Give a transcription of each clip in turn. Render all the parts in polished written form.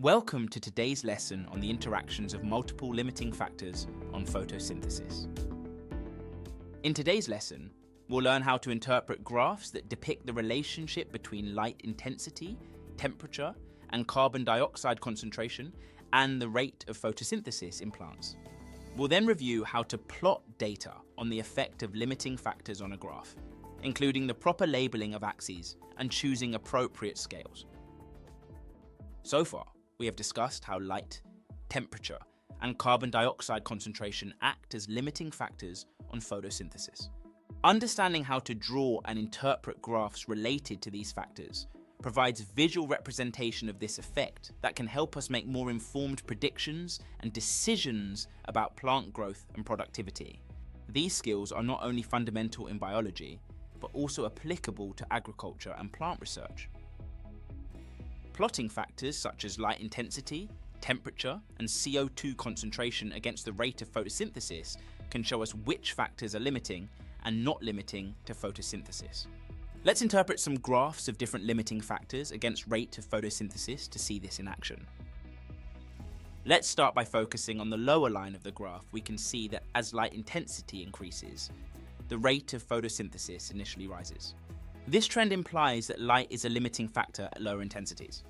Welcome to today's lesson on the interactions of multiple limiting factors on photosynthesis. In today's lesson, we'll learn how to interpret graphs that depict the relationship between light intensity, temperature, and carbon dioxide concentration and the rate of photosynthesis in plants. We'll then review how to plot data on the effect of limiting factors on a graph, including the proper labeling of axes and choosing appropriate scales. So far, we have discussed how light, temperature, and carbon dioxide concentration act as limiting factors on photosynthesis. Understanding how to draw and interpret graphs related to these factors provides visual representation of this effect that can help us make more informed predictions and decisions about plant growth and productivity. These skills are not only fundamental in biology, but also applicable to agriculture and plant research. Plotting factors such as light intensity, temperature, and CO2 concentration against the rate of photosynthesis can show us which factors are limiting and not limiting to photosynthesis. Let's interpret some graphs of different limiting factors against rate of photosynthesis to see this in action. Let's start by focusing on the lower line of the graph. We can see that as light intensity increases, the rate of photosynthesis initially rises. This trend implies that light is a limiting factor at lower intensities.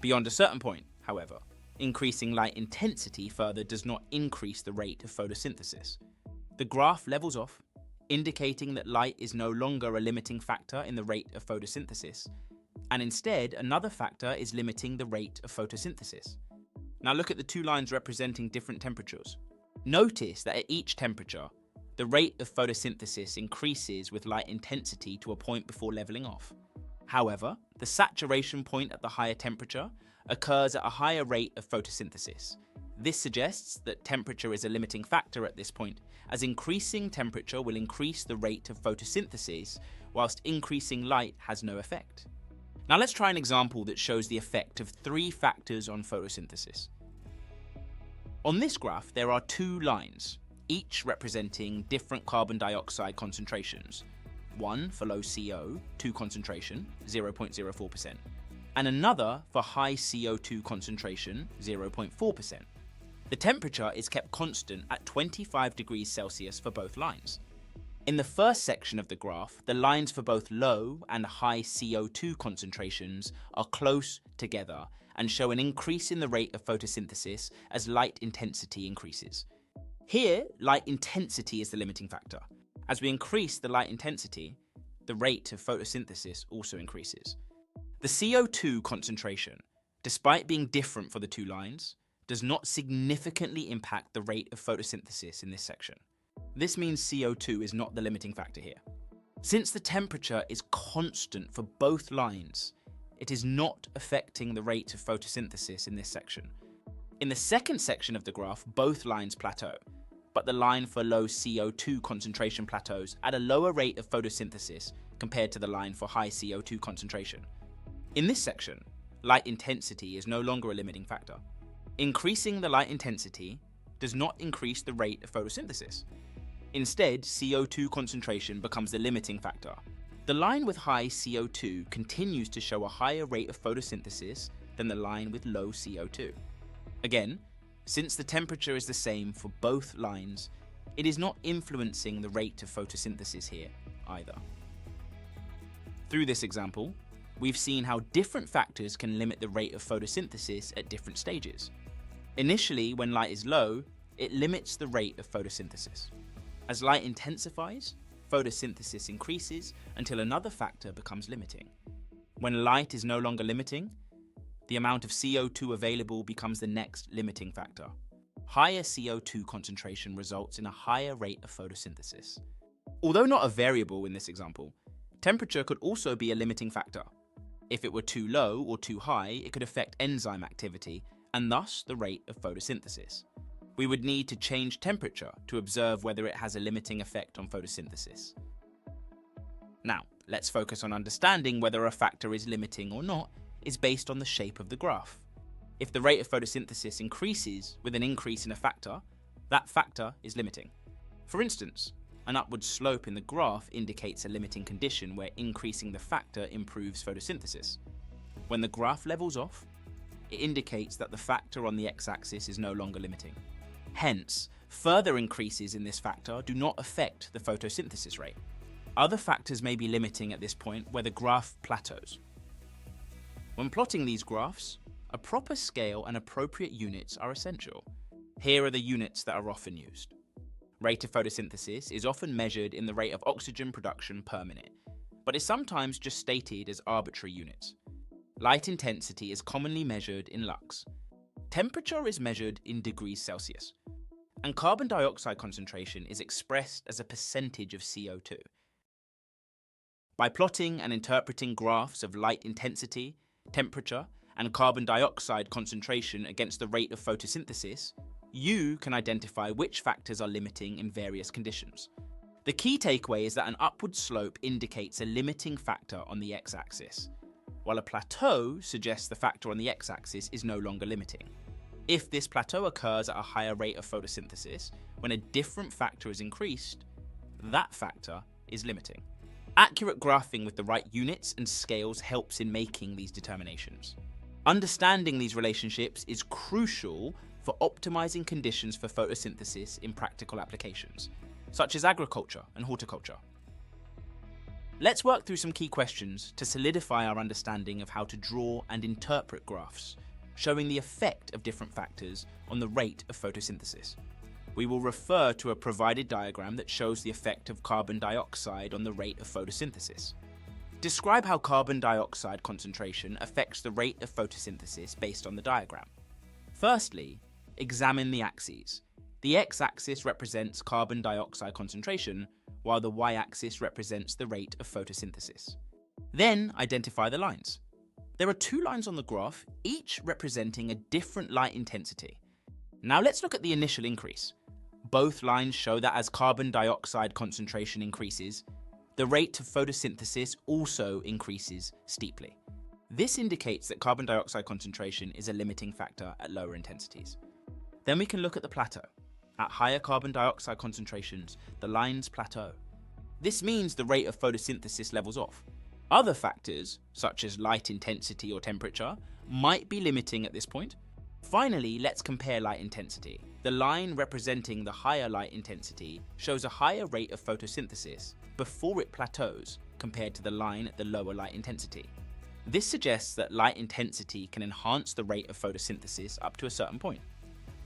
Beyond a certain point, however, increasing light intensity further does not increase the rate of photosynthesis. The graph levels off, indicating that light is no longer a limiting factor in the rate of photosynthesis, and instead another factor is limiting the rate of photosynthesis. Now look at the two lines representing different temperatures. Notice that at each temperature, the rate of photosynthesis increases with light intensity to a point before leveling off. However, the saturation point at the higher temperature occurs at a higher rate of photosynthesis. This suggests that temperature is a limiting factor at this point, as increasing temperature will increase the rate of photosynthesis, whilst increasing light has no effect. Now let's try an example that shows the effect of three factors on photosynthesis. On this graph, there are two lines, each representing different carbon dioxide concentrations, one for low CO2 concentration, 0.04%, and another for high CO2 concentration, 0.4%. The temperature is kept constant at 25 degrees Celsius for both lines. In the first section of the graph, the lines for both low and high CO2 concentrations are close together and show an increase in the rate of photosynthesis as light intensity increases. Here, light intensity is the limiting factor. As we increase the light intensity, the rate of photosynthesis also increases. The CO2 concentration, despite being different for the two lines, does not significantly impact the rate of photosynthesis in this section. This means CO2 is not the limiting factor here. Since the temperature is constant for both lines, it is not affecting the rate of photosynthesis in this section. In the second section of the graph, both lines plateau, but the line for low CO2 concentration plateaus at a lower rate of photosynthesis compared to the line for high CO2 concentration. In this section, light intensity is no longer a limiting factor. Increasing the light intensity does not increase the rate of photosynthesis. Instead, CO2 concentration becomes the limiting factor. The line with high CO2 continues to show a higher rate of photosynthesis than the line with low CO2. Again, since the temperature is the same for both lines, it is not influencing the rate of photosynthesis here either. Through this example, we've seen how different factors can limit the rate of photosynthesis at different stages. Initially, when light is low, it limits the rate of photosynthesis. As light intensifies, photosynthesis increases until another factor becomes limiting. When light is no longer limiting, the amount of CO2 available becomes the next limiting factor. Higher CO2 concentration results in a higher rate of photosynthesis. Although not a variable in this example, temperature could also be a limiting factor. If it were too low or too high, it could affect enzyme activity and thus the rate of photosynthesis. We would need to change temperature to observe whether it has a limiting effect on photosynthesis. Now, let's focus on understanding whether a factor is limiting or not is based on the shape of the graph. If the rate of photosynthesis increases with an increase in a factor, that factor is limiting. For instance, an upward slope in the graph indicates a limiting condition where increasing the factor improves photosynthesis. When the graph levels off, it indicates that the factor on the x-axis is no longer limiting. Hence, further increases in this factor do not affect the photosynthesis rate. Other factors may be limiting at this point where the graph plateaus. When plotting these graphs, a proper scale and appropriate units are essential. Here are the units that are often used. Rate of photosynthesis is often measured in the rate of oxygen production per minute, but is sometimes just stated as arbitrary units. Light intensity is commonly measured in lux. Temperature is measured in degrees Celsius. And carbon dioxide concentration is expressed as a percentage of CO2. By plotting and interpreting graphs of light intensity, temperature, and carbon dioxide concentration against the rate of photosynthesis, you can identify which factors are limiting in various conditions. The key takeaway is that an upward slope indicates a limiting factor on the x-axis, while a plateau suggests the factor on the x-axis is no longer limiting. If this plateau occurs at a higher rate of photosynthesis, when a different factor is increased, that factor is limiting. Accurate graphing with the right units and scales helps in making these determinations. Understanding these relationships is crucial for optimizing conditions for photosynthesis in practical applications, such as agriculture and horticulture. Let's work through some key questions to solidify our understanding of how to draw and interpret graphs, showing the effect of different factors on the rate of photosynthesis. We will refer to a provided diagram that shows the effect of carbon dioxide on the rate of photosynthesis. Describe how carbon dioxide concentration affects the rate of photosynthesis based on the diagram. Firstly, examine the axes. The x-axis represents carbon dioxide concentration, while the y-axis represents the rate of photosynthesis. Then identify the lines. There are two lines on the graph, each representing a different light intensity. Now let's look at the initial increase. Both lines show that as carbon dioxide concentration increases, the rate of photosynthesis also increases steeply. This indicates that carbon dioxide concentration is a limiting factor at lower intensities. Then we can look at the plateau. At higher carbon dioxide concentrations, the lines plateau. This means the rate of photosynthesis levels off. Other factors, such as light intensity or temperature, might be limiting at this point. Finally, let's compare light intensity. The line representing the higher light intensity shows a higher rate of photosynthesis before it plateaus compared to the line at the lower light intensity. This suggests that light intensity can enhance the rate of photosynthesis up to a certain point.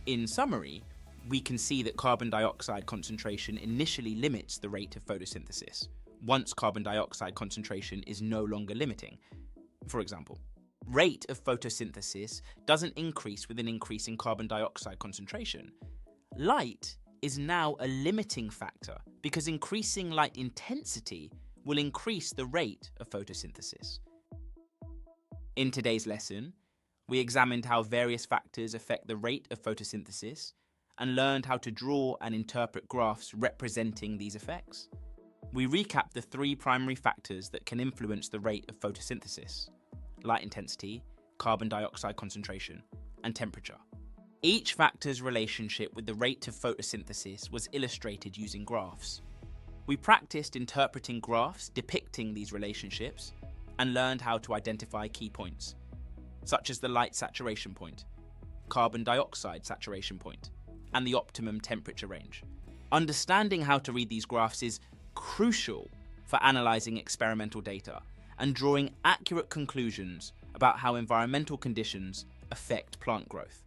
In summary, we can see that carbon dioxide concentration initially limits the rate of photosynthesis, once carbon dioxide concentration is no longer limiting. For example, rate of photosynthesis doesn't increase with an increase in carbon dioxide concentration. Light is now a limiting factor because increasing light intensity will increase the rate of photosynthesis. In today's lesson, we examined how various factors affect the rate of photosynthesis and learned how to draw and interpret graphs representing these effects. We recapped the three primary factors that can influence the rate of photosynthesis: light intensity, carbon dioxide concentration, and temperature. Each factor's relationship with the rate of photosynthesis was illustrated using graphs. We practiced interpreting graphs depicting these relationships and learned how to identify key points, such as the light saturation point, carbon dioxide saturation point, and the optimum temperature range. Understanding how to read these graphs is crucial for analysing experimental data and drawing accurate conclusions about how environmental conditions affect plant growth.